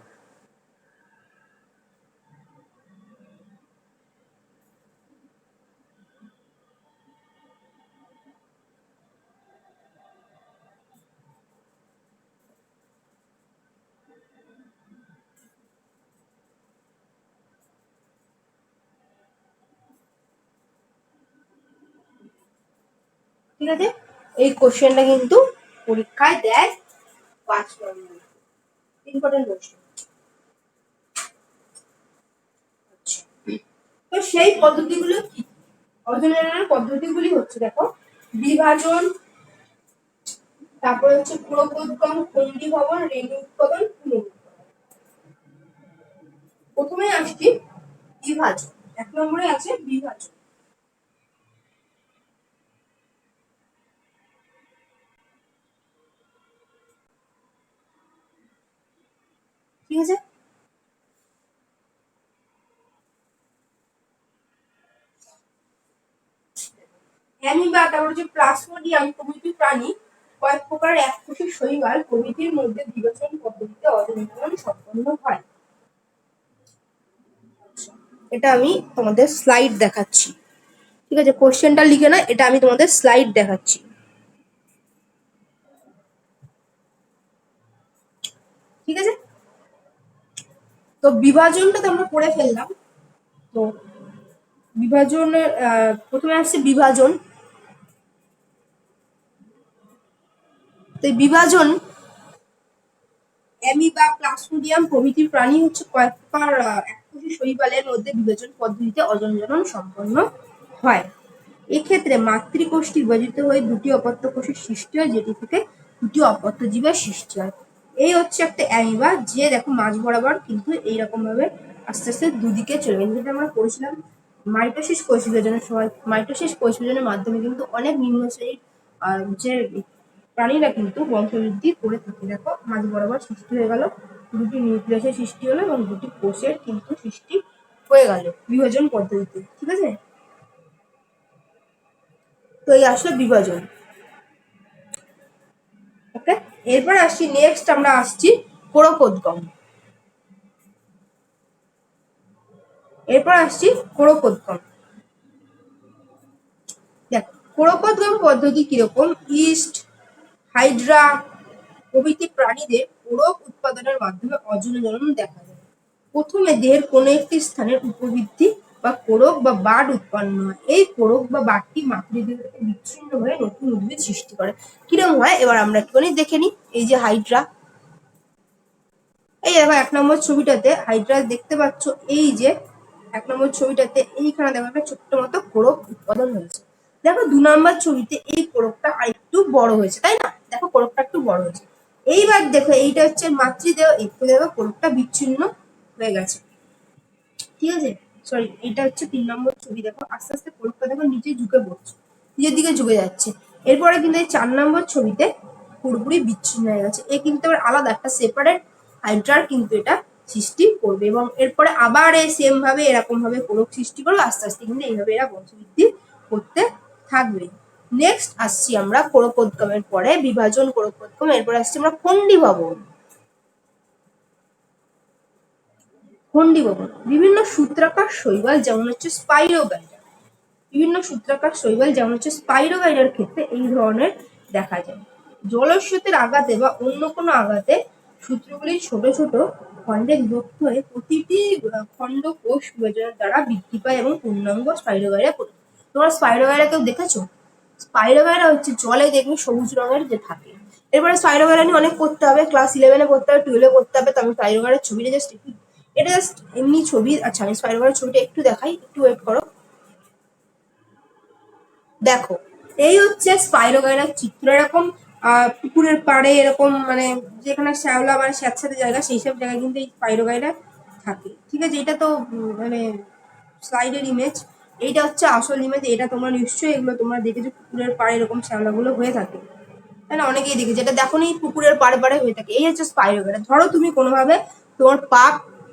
ঠিক আছে, এই কোশ্চেনটা কিন্তু পরীক্ষায় দেয় 5 নম্বর, ইম্পর্টেন্ট কোশ্চেন। তো সেই পদ্ধতিগুলো কি? অযৌন জননের পদ্ধতিগুলি হচ্ছে, দেখো, বিভাজন, তারপরে হচ্ছে পুরোপোদ্গম, খণ্ডীভবন, রেণু উৎপাদন, পুনরুৎপাদন। প্রথমে আসছি বিভাজন। 1 নম্বরে আছে বিভাজন। ঠিক আছে, অ্যামিবা, তারপর হচ্ছে প্লাজমোডিয়াম প্রভৃতি প্রাণী, কয়েক প্রকার এককোষী শৈবাল প্রভৃতির মধ্যে বিভাজন পদ্ধতিতে অযৌন জনন সম্পন্ন হয়। এটা আমি তোমাদের স্লাইড দেখাচ্ছি। ঠিক আছে, কোশ্চেনটা লিখে না, এটা আমি তোমাদের স্লাইড দেখাচ্ছি। ঠিক আছে, তো বিভাজনটা তো আমরা পড়ে ফেললাম। তো বিভাজনের প্রথমে আসছে বিভাজন। তো বিভাজন, অ্যামিবা, প্লাজমোডিয়াম প্রভৃতি প্রাণী হচ্ছে কয়েক প্রকার এককোষী শৈবালের মধ্যে বিভাজন পদ্ধতিতে অযৌন জনন সম্পন্ন হয়। এক্ষেত্রে মাতৃকোষটি বিভাজিত হয়ে দুটি অপত্য কোষের সৃষ্টি হয়, যেটি থেকে দুটি অপত্য জীবের সৃষ্টি হয়। এই হচ্ছে একটা অ্যামিবা, যে দেখো মাঝ বরাবর কিন্তু এইরকম ভাবে আস্তে আস্তে দুদিকে চলে গেছে। যেটা আমরা পড়েছিলাম মাইটোসিস কোষ বিভাজনের সময়, মাইটোসিস কোষ বিভাজনের মাধ্যমে কিন্তু অনেক নিম্ন শ্রেণীর যে প্রাণীরা কিন্তু বংশবৃদ্ধি করে থাকে। দেখো মাঝ বরাবর সৃষ্টি হয়ে গেল। দুটি নিউক্লিয়াসের সৃষ্টি হলো এবং দুটি কোষের কিন্তু সৃষ্টি হয়ে গেল বিভাজন পদ্ধতিতে। ঠিক আছে, তো এই আসলে বিভাজন। ওকে, এরপর আসছি নেক্সট, আমরা আসছি কোরকোদ্গম। এরপর আসছি কোরকোদ্গম। দেখ, কোরকোদ্গম পদ্ধতি কিরকম, ইস্ট, হাইড্রা প্রভৃতি প্রাণীদের কোরক উৎপাদনের মাধ্যমে অযৌন জনন দেখা যায়। প্রথমে দেহের কোনো একটি স্থানের উপবৃদ্ধি বা কোরক বা বাড উৎপন্ন হয়। এই কোরক বা বাডটি মাতৃদেহ থেকে বিচ্ছিন্ন হয়ে নতুন উদ্ভিদ সৃষ্টি করে। কিরকম হয় এবার আমরা একটুখানি দেখে নিই। এই যে হাইড্রা, এই দেখো 1 নম্বর ছবিটাতে হাইড্রা দেখতে পাচ্ছ। এই যে 1 নম্বর ছবিটাতে এইখানে দেখো একটা ছোট্ট মতো কোরক উৎপাদন হয়েছে। দেখো 2 নম্বর ছবিতে এই কোরকটা আরেকটু বড় হয়েছে, তাই না? দেখো কোরকটা একটু বড় হয়েছে। এইবার দেখো এইটা হচ্ছে মাতৃদেহ, একটু দেখো কোরকটা বিচ্ছিন্ন হয়ে গেছে। ঠিক আছে, সরি, এটা হচ্ছে 3 নম্বর ছবি। দেখো আস্তে আস্তে কোরকটা দেখো নিচে ঝুঁকে পড়ছে, নিচের দিকে ঝুঁকে যাচ্ছে। এরপরে কিন্তু এই 4 নম্বর ছবিতে পুরোপুরি বিচ্ছিন্ন হয়ে গেছে। এ কিন্তু আবার আলাদা একটা সেপারেট হাইড্রার কিন্তু এটা সৃষ্টি করবে এবং এরপরে আবার এই সেম ভাবে এরকম ভাবে কোরক সৃষ্টি করবে। আস্তে আস্তে কিন্তু এইভাবে এরা বংশবৃদ্ধি করতে থাকবে। নেক্সট আসছি আমরা কোরকোদ্গমের পরে বিভাজন কোরকোদ্গম, এরপরে আসছি আমরা খণ্ডীভবন। খণ্ডীভবন বিভিন্ন সূত্রাকার শৈবাল যেমন হচ্ছে স্পাইরোগাইরা, বিভিন্ন সূত্রাকার শৈবাল যেমন হচ্ছে স্পাইরোগাইরার ক্ষেত্রে এই ধরনের দেখা যায়। জলস্রোতের আঘাতে বা অন্য কোনো আঘাতে সূত্রগুলি ছোট ছোট খণ্ডে বিভক্ত হয়ে প্রতিটি খণ্ড কোষ বিভাজনের দ্বারা বৃদ্ধি পায় এবং পূর্ণাঙ্গ স্পাইরোগাইরা করে। তোমরা স্পাইরোগাইরা কেউ দেখেছো? স্পাইরোগাইরা হচ্ছে জলে দেখবে সবুজ রঙের যে থাকে। এরপরে স্পাইরোগাইরা নিয়ে অনেক পড়তে হবে, ক্লাস 11-এ পড়তে হবে, 12-এ পড়তে হবে। তো আমি স্পাইরোগাইরার ছবিটা জাস্ট একটু, এটা জাস্ট এমনি ছবি। আচ্ছা, আমি স্পাইরোগাইরার ছবিটা একটু দেখাই, একটু ওয়েট করো। দেখো, এই হচ্ছে স্পাইরোগাইরার চিত্র। এরকম পুকুরের পাড়ে এরকম মানে যেখানে শ্যাওলা মানে স্যাঁতস্যাঁতে জায়গা, সেই সব জায়গায় কিন্তু এই স্পাইরোগাইরা থাকে। ঠিক আছে, এটা তো মানে স্লাইডের ইমেজ, এইটা হচ্ছে আসল ইমেজ। এটা তোমরা নিশ্চয়ই এগুলো তোমরা দেখেছো, পুকুরের পাড়ে এরকম শ্যাওলাগুলো হয়ে থাকে, তাই না? অনেকেই দেখেছে, এটা দেখো নি পুকুরের পাড়ে পাড়ে হয়ে থাকে। এই হচ্ছে স্পাইরোগাইরা। ধরো তুমি কোনোভাবে তোমার পা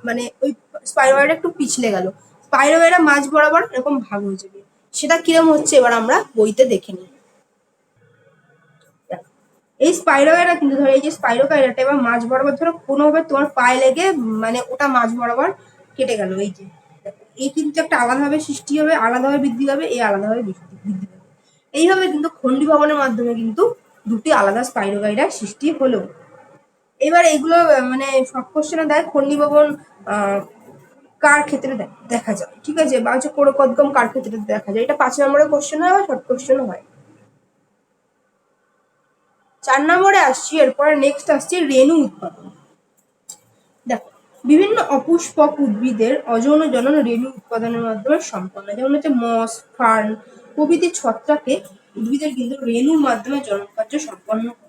মানে ওই স্পাইরোগাইরা একটু পিছলে গেল, স্পাইরোগাইরা মাঝ বরাবর এরকম ভাগ হয়ে যাবে। সেটা কিরম হচ্ছে এবার আমরা বইতে দেখে নিই। এই স্পাইরোগাইরা কিন্তু ধরো, এই যে স্পাইরোগাইরাটা এবার মাঝ বরাবর ধরো কোনোভাবে তোমার পায়ে লেগে মানে ওটা মাঝ বরাবর কেটে গেল। এই যে এই কিন্তু একটা আলাদাভাবে সৃষ্টি হবে, আলাদাভাবে বৃদ্ধি পাবে, এই আলাদাভাবে বৃদ্ধি পাবে। এইভাবে কিন্তু খণ্ডীভবনের মাধ্যমে কিন্তু দুটি আলাদা স্পাইরোগাইরা সৃষ্টি হলো। এবার এগুলো মানে সব কোশ্চেনে দেয় খণ্ডীভবন কার ক্ষেত্রে দেখা যায়, ঠিক আছে, বা হচ্ছে কোরকোদ্গম কার ক্ষেত্রে দেখা যায়। এটা 5 নম্বরের কোশ্চেন হয় বা শর্ট কোশ্চেন হয়। 4 নম্বরে আসছি, এরপরে নেক্সট আসছে রেণু উৎপাদন। দেখো, বিভিন্ন অপুষ্পক উদ্ভিদের অযৌন জনন রেণু উৎপাদনের মাধ্যমে সম্পন্ন, যেমন হচ্ছে মস, ফার্ন প্রভৃতি ছত্রাকে উদ্ভিদের কিন্তু রেণুর মাধ্যমে জনন কার্য সম্পন্ন করে।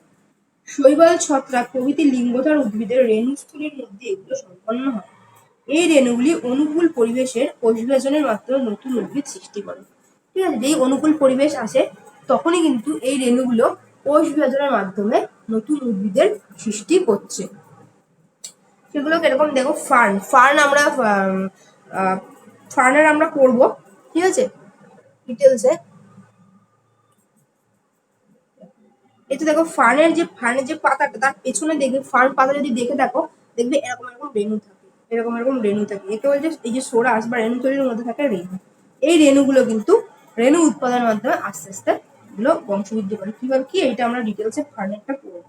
শৈবাল, ছত্রাক প্রভৃতি লিঙ্গধর উদ্ভিদের রেণুস্থলীর মধ্যে এগুলো সম্পন্ন হয়। এই রেণুগুলি অনুকূল পরিবেশের কোষ বিভাজনের মাধ্যমে নতুন উদ্ভিদ সৃষ্টি করে। ঠিক আছে, যেই অনুকূল পরিবেশ আসে তখনই কিন্তু এই রেণুগুলো কোষ বিভাজনের মাধ্যমে নতুন উদ্ভিদের সৃষ্টি করছে। সেগুলো কিরকম দেখো, ফার্ন, ফার্ন আমরা ফার্নের আমরা পড়বো, ঠিক আছে, ডিটেলসে। এটা দেখো ফার্নের যে পাতাটা, তার পেছনে দেখবে ফার্ন পাতা যদি দেখে দেখো, দেখবে এরকম এরকম রেণু থাকে, এরকম এরকম রেণু থাকে। একে বলছে এই যে সোরাস বা রেণু তৈরির মধ্যে থাকে রেণু। এই রেণুগুলো কিন্তু রেণু উৎপাদনের মাধ্যমে আস্তে আস্তে এগুলো বংশবৃদ্ধি করে। কিভাবে কি, এইটা আমরা ডিটেলসে ফার্নেরটা পড়বো।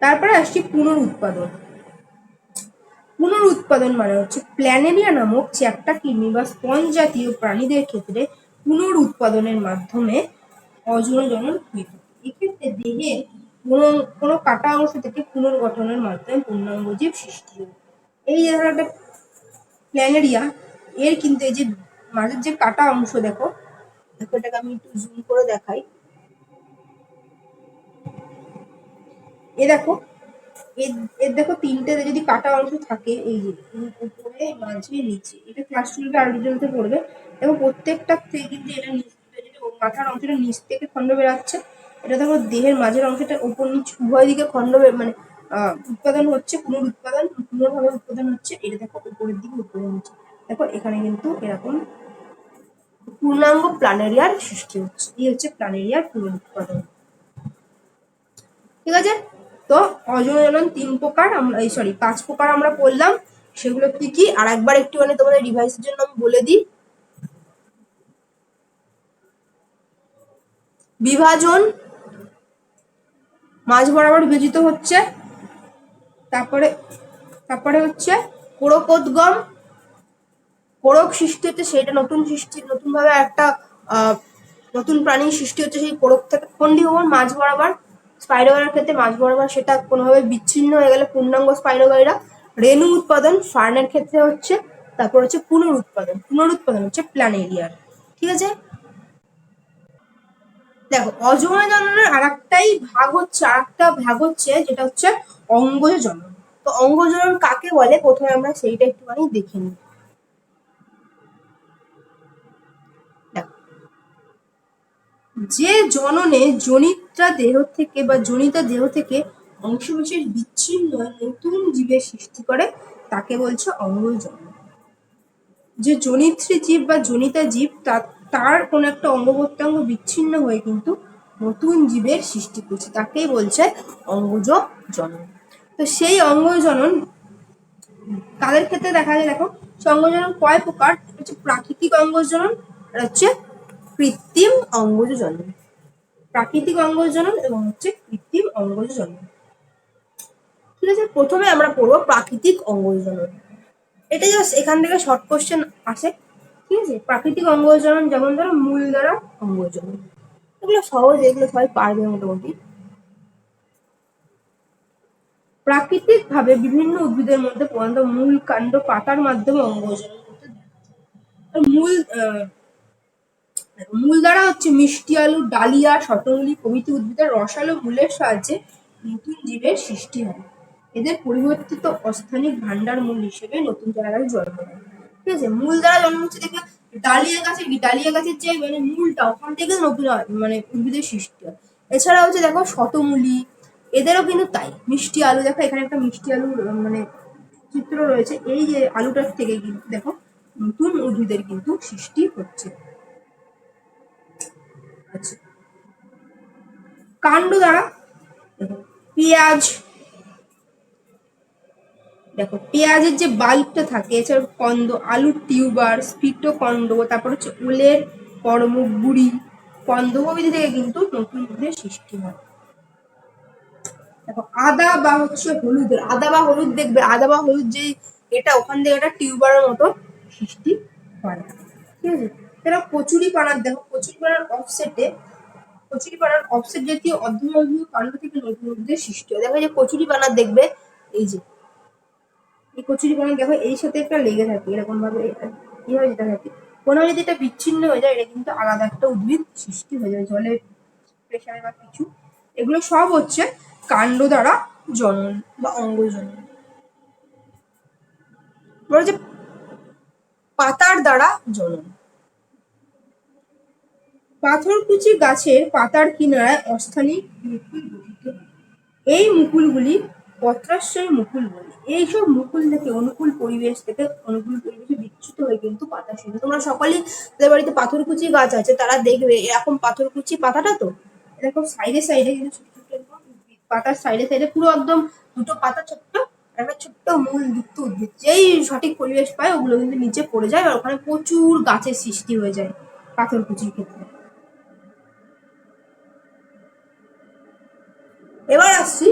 তারপরে আসছি পুনরুৎপাদন। পুনরুৎপাদন মানে হচ্ছে প্ল্যানেরিয়া নামক চ্যাপ্টা কৃমি বা স্পঞ্জ জাতীয় প্রাণীদের ক্ষেত্রে পুনরুৎপাদনের মাধ্যমে অযৌন জনন হয়ে থাকে। এক্ষেত্রে দেহের কোনো কাটা অংশ থেকে পুনর্গঠনের মাধ্যমে পূর্ণাঙ্গ জীব সৃষ্টি হয়। এই যে একটা প্ল্যানেরিয়া, এর কিন্তু এই যে মাঝের যে কাটা অংশ দেখো, দেখো এটাকে আমি একটু জুম করে দেখাই। এ দেখো, এর দেখো তিনটে যদি কাটা অংশ থাকে, এই যে উপরে, মাঝে, নিচে। এটা ক্লাস 12-এ আরো ডিটেলসে পড়বে এবং প্রত্যেকটা থেকে কিন্তু এটা মাথার অংশটা নিচ থেকে খণ্ড বেরাচ্ছে, এটা দেখো দেহের মাঝের অংশটা উপর নিচ উভয় দিকে খণ্ড মানে উৎপাদন হচ্ছে, পুনর্ভাবে উৎপাদন হচ্ছে, এটা দেখো উপরের দিকে উৎপাদন হচ্ছে। দেখো এখানে কিন্তু এরকম পূর্ণাঙ্গ প্ল্যানেরিয়ার সৃষ্টি হচ্ছে, এই হচ্ছে প্ল্যানেরিয়ার পুনরুৎপাদন। ঠিক আছে, তো অজনন 3 প্রকার আমরা 5 প্রকার আমরা পড়লাম, সেগুলো কি কি আর একবার একটুখানি তোমাদের রিভাইসের জন্য আমি বলে দিই। বিভাজন, মাঝ বরাবর বিভাজিত হচ্ছে, তারপরে হচ্ছে কোরকোদ্গম, কোরক সৃষ্টি হচ্ছে, সেটা নতুন ভাবে একটা নতুন প্রাণীর সৃষ্টি হচ্ছে সেই কোরক থেকে। খণ্ডীভবন, মাঝ বরাবর, স্পাইরোগাইরার ক্ষেত্রে মাঝ বরাবর সেটা কোনোভাবে বিচ্ছিন্ন হয়ে গেলে পূর্ণাঙ্গ স্পাইরোগাইরা। রেণু উৎপাদন ফার্নের ক্ষেত্রে হচ্ছে, তারপর হচ্ছে পুনরুৎপাদন হচ্ছে প্ল্যানেরিয়ার। ঠিক আছে, দেখো অযৌন জননের আরেকটা ভাগ হচ্ছে যেটা হচ্ছে অঙ্গজ জনন। তো অঙ্গজ জনন কাকে বলে প্রথমে আমরা সেইটা একটুখানি দেখে নিই। যে জননে জনিতা দেহ থেকে অংশবিশেষ বিচ্ছিন্ন নতুন জীবের সৃষ্টি করে তাকে বলছে অঙ্গজ জনন। যে জনিত্রী জীব বা জনিতা জীব তার কোন একটা অঙ্গ প্রত্যঙ্গ বিচ্ছিন্ন হয়ে কিন্তু নতুন জীবের সৃষ্টি করছে, তাকেই বলছে অঙ্গজ জনন। তো সেই অঙ্গজ জনন কাদের ক্ষেত্রে দেখা যায়, দেখো অঙ্গজ জনন কয় প্রকার, হচ্ছে প্রাকৃতিক অঙ্গজ জনন আর হচ্ছে কৃত্রিম অঙ্গজ জনন। প্রাকৃতিক অঙ্গজ জনন এবং হচ্ছে কৃত্রিম অঙ্গজ জনন। ঠিক আছে, প্রথমে আমরা পড়বো প্রাকৃতিক অঙ্গজ জনন। এটা জাস্ট এখান থেকে শর্ট কোশ্চেন আসে। ঠিক আছে, প্রাকৃতিক অঙ্গজ জনন যেমন ধরো মূল দ্বারা অঙ্গজ জনন, এগুলো সহজ, এগুলো সবাই পারবে মোটামুটি। প্রাকৃতিক ভাবে বিভিন্ন উদ্ভিদের মধ্যে প্রধানত মূল, কাণ্ড, পাতার মাধ্যমে অঙ্গজ জনন করতে। মূল দ্বারা হচ্ছে মিষ্টি আলু, ডালিয়া, শতমূলী প্রভৃতি উদ্ভিদের রসালো মূলের সাহায্যে নতুন জীবের সৃষ্টি হয়। এদের পরিবর্তিত অস্থানিক ভান্ডার মূল হিসেবে নতুন জায়গায় জন্ম নেয়। ঠিক আছে, মূল দ্বারা জন্ম হচ্ছে, দেখবে ডালিয়া গাছের যে মানে মূলটা, ওখান থেকে নতুন মানে উদ্ভিদের সৃষ্টি হয়। এছাড়া হচ্ছে দেখো শতমূলী, এদেরও কিন্তু তাই। মিষ্টি আলু, দেখো এখানে একটা মিষ্টি আলু মানে চিত্র রয়েছে, এই যে আলুটার থেকে কিন্তু দেখো নতুন উদ্ভিদের কিন্তু সৃষ্টি হচ্ছে। আচ্ছা, কাণ্ড দ্বারা পেঁয়াজ, দেখো পেঁয়াজের যে বাল্বটা থাকে, এছাড়া কন্দ, আলুর টিউবার, স্ফীতকন্ড, তারপর হচ্ছে উলের কর্মগুড়ি, কন্দ প্রভৃতি থেকে কিন্তু নতুন উদ্ভিদের সৃষ্টি হয়। দেখো আদা বা হলুদ দেখবে, আদা বা হলুদ যে এটা ওখান থেকে একটা টিউবারের মতো সৃষ্টি হয়। ঠিক আছে, এরা কচুরিপানার, দেখো কচুরিপানার অফসেট জাতীয় অর্ধমজীয় কাণ্ড থেকে নতুন উদ্ভিদের সৃষ্টি হয়। দেখো যে কচুরিপানার দেখবে, এই যে এই কচুরিপানা দেখো এই সাথে একটা লেগে থাকে এরকম ভাবে, এইভাবে যেটা থাকে, কোনো যদি এটা বিচ্ছিন্ন হয়ে যায়, এটা কিন্তু আলাদা একটা উদ্ভিদ সৃষ্টি হয়ে যাবে জলের প্রেসারে বা কিছু। এগুলো সব হচ্ছে কাণ্ড দ্বারা জনন বা অঙ্গ জনন। যে পাতার দ্বারা জনন, পাথরকুচি গাছের পাতার কিনারায় অস্থানিক মুকুল গঠিত হয়। এই মুকুলগুলি পত্রাশ্রয়ী মুকুল বলে। এইসব মুকুল থেকে অনুকূল পরিবেশে বিচ্যুত হয়ে কিন্তু পাতা শুরু। তোমরা সকলেই যাদের বাড়িতে পাথরকুচি গাছ আছে তারা দেখবে এরকম পাথরকুচি পাতাটা, তো এরকম সাইডে কিন্তু ছোট ছোট পাতার সাইডে পুরো একদম দুটো পাতা ছোট্ট, একটা ছোট্ট মূল যুক্ত উদ্ভিদ, যেই সঠিক পরিবেশ পায় ওগুলো কিন্তু নিচে পড়ে যায় আর ওখানে প্রচুর গাছের সৃষ্টি হয়ে যায় পাথরকুচির ক্ষেত্রে। এবার আসছি,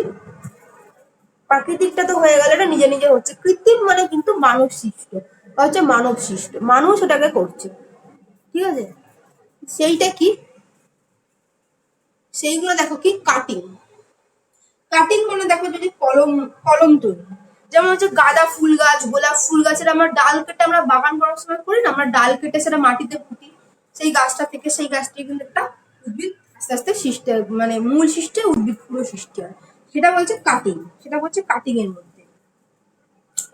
প্রাকৃতিকটা তো হয়ে গেল, এটা নিজে নিজে হচ্ছে। কৃত্রিম মানে কিন্তু মানব সৃষ্ট, হচ্ছে মানব সৃষ্ট, মানুষ এটাকে করছে। ঠিক আছে, সেইটা কি, সেইগুলো দেখো কি কাটিং মানে দেখো যদি কলম তৈরি, যেমন হচ্ছে গাঁদা ফুল গাছ, গোলাপ ফুল গাছের আমরা ডাল কেটে আমরা বাগান করার সময় করি না, আমরা ডাল কেটে সেটা মাটিতে পুঁতি, সেই গাছটা থেকে কিন্তু একটা উদ্ভিদ আস্তে আস্তে সৃষ্টি হয়, মানে মূল সৃষ্টি উদ্ভিদ পুরো সৃষ্টি হয়, সেটা বলছে কাটিং এর মধ্যে।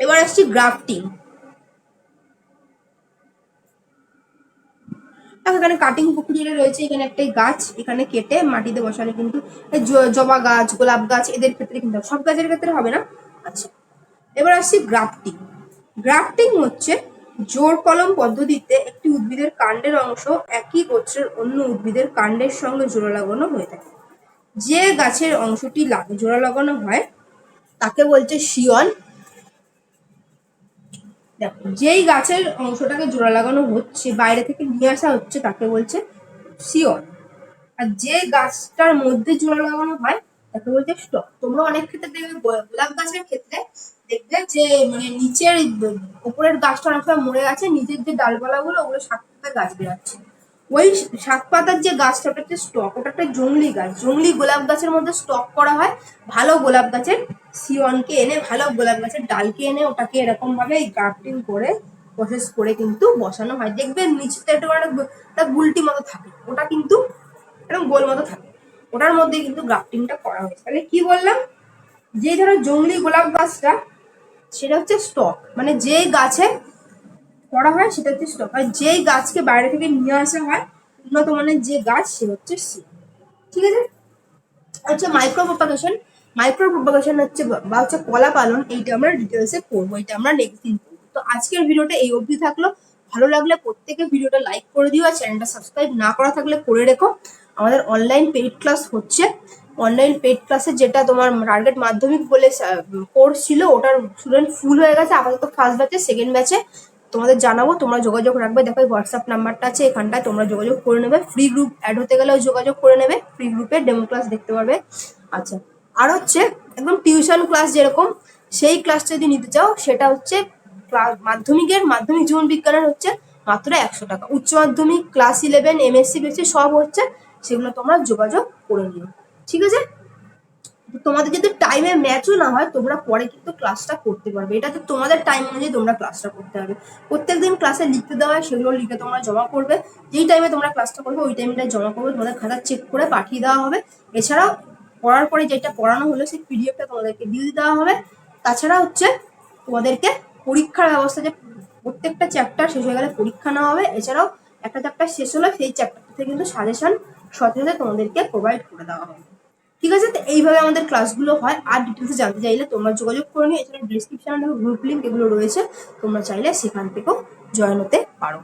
এবার আসছি গ্রাফটিং। দেখো এখানে কাটিং প্রক্রিয়া রয়েছে, এখানে একটাই গাছ এখানে কেটে মাটিতে বসালে কিন্তু জবা গাছ, গোলাপ গাছ এদের ক্ষেত্রে কিন্তু সব গাছের ক্ষেত্রে হবে না। আচ্ছা, এবার আসছি গ্রাফটিং। গ্রাফটিং হচ্ছে জোড় কলম পদ্ধতিতে একটি উদ্ভিদের কাণ্ডের অংশ একই গোত্রের অন্য উদ্ভিদের কাণ্ডের সঙ্গে জোড়া লাগানো হয়ে থাকে। যে গাছের অংশটি জোড়া লাগানো হয় তাকে বলছে শিয়ন। দেখো যেই গাছের অংশটাকে জোড়া লাগানো হচ্ছে, বাইরে থেকে নিয়ে আসা হচ্ছে, তাকে বলছে শিয়ন। আর যে গাছটার মধ্যে জোড়া লাগানো হয় তাকে বলছে স্টক। তোমরা অনেক ক্ষেত্রে দেখবে গোলাপ গাছের ক্ষেত্রে দেখবে যে মানে নিচের উপরের গাছটা অনেক সময় মরে গেছে, নিচের যে ডালপালা গুলো ওগুলো শাক পাতার গাছ বেরাচ্ছে। ওই শাক পাতার যে গাছটা ওটা হচ্ছে স্টক, ওটা একটা জংলি গাছ। জংলি গোলাপ গাছের মধ্যে স্টক করা হয়। ভালো গোলাপ গাছের শিয়নকে এনে, ভালো গোলাপ গাছের ডালকে এনে ওটাকে এরকম ভাবে গ্রাফটিং করে প্রসেস করে কিন্তু বসানো হয়। দেখবে নিচেতে একটা গুলটি মতো থাকে, ওটা কিন্তু এরকম গোল মতো থাকে, ওটার মধ্যে কিন্তু গ্রাফটিংটা করা হয়েছে। তাহলে কি বললাম, যে ধরো জংলি গোলাপ গাছটা সেটা হচ্ছে স্টক, মানে যে গাছে করা হয় সেটা হচ্ছে স্টক। আর যেই গাছকে বাইরে থেকে নিয়ে আসা হয় উন্নত মানের যে গাছ সে হচ্ছে সিড। ঠিক আছে। আচ্ছা, মাইক্রো প্রপাগেশন। মাইক্রো প্রপাগেশন হচ্ছে বা হচ্ছে কলা পালন, এইটা আমরা ডিটেলসে পড়বো, এটা আমরা নেক্সট দিন পড়বো। তো আজকের ভিডিওটা এই অবধি থাকলো। ভালো লাগলে প্রত্যেকে ভিডিওটা লাইক করে দিও, আর চ্যানেলটা সাবস্ক্রাইব না করা থাকলে করে রেখো। আমাদের অনলাইন পেইড ক্লাস হচ্ছে। অনলাইন পেইড ক্লাসে যেটা তোমার টার্গেট মাধ্যমিক বলে কোর্স ছিল, ওটার স্টুডেন্ট ফুল হয়ে গেছে আপাতত। ফার্স্ট ব্যাচে, সেকেন্ড ব্যাচে তোমাদের জানাবো, তোমরা যোগাযোগ রাখবে। দেখো হোয়াটসঅ্যাপ নাম্বারটা আছে এখানটায়, তোমরা যোগাযোগ করে নেবে। ফ্রি গ্রুপ অ্যাড হতে গেলেও যোগাযোগ করে নেবে, ফ্রি গ্রুপে ডেমো ক্লাস দেখতে পারবে। আচ্ছা, আর হচ্ছে একদম টিউশন ক্লাস যেরকম, সেই ক্লাসটা যদি নিতে চাও সেটা হচ্ছে মাধ্যমিক জীবন বিজ্ঞানের হচ্ছে মাত্র 100 টাকা। উচ্চ মাধ্যমিক ক্লাস 11 MSc বেসি সব হচ্ছে, সেগুলো তোমরা যোগাযোগ করে নিও। ঠিক আছে। তোমাদের যদি টাইমে ম্যাচও না হয় তোমরা পরে কিন্তু ক্লাসটা করতে পারবে, এটা তো তোমাদের টাইম অনুযায়ী তোমরা ক্লাসটা করতে হবে। প্রত্যেকদিন ক্লাসে লিখতে দেওয়া হয়, সেগুলো লিখে তোমরা জমা করবে। যেই টাইমে তোমরা ক্লাসটা করবে ওই টাইমটাই জমা করবে, তোমাদের খাতা চেক করে পাঠিয়ে দেওয়া হবে। এছাড়াও পড়ার পরে যেটা পড়ানো হলো সেই পিডিএফটা তোমাদেরকে দিয়ে দেওয়া হবে। তাছাড়া হচ্ছে তোমাদেরকে পরীক্ষার ব্যবস্থা, যে প্রত্যেকটা চ্যাপ্টার শেষ হয়ে গেলে পরীক্ষা নেওয়া হবে। এছাড়াও একটা চ্যাপ্টার শেষ হলে সেই চ্যাপ্টার থেকে কিন্তু সাজেশন সাথে সাথে তোমাদেরকে প্রোভাইড করে দেওয়া হবে। ঠিক আছে। তো এইভাবে আমাদের ক্লাসগুলো হয়। আর ডিটেলসে জানতে চাইলে তোমরা যোগাযোগ করে নিও। এছাড়া ডিসক্রিপশনে গ্রুপ লিঙ্ক এগুলো রয়েছে, তোমরা চাইলে সেখান থেকেও জয়েন হতে পারো।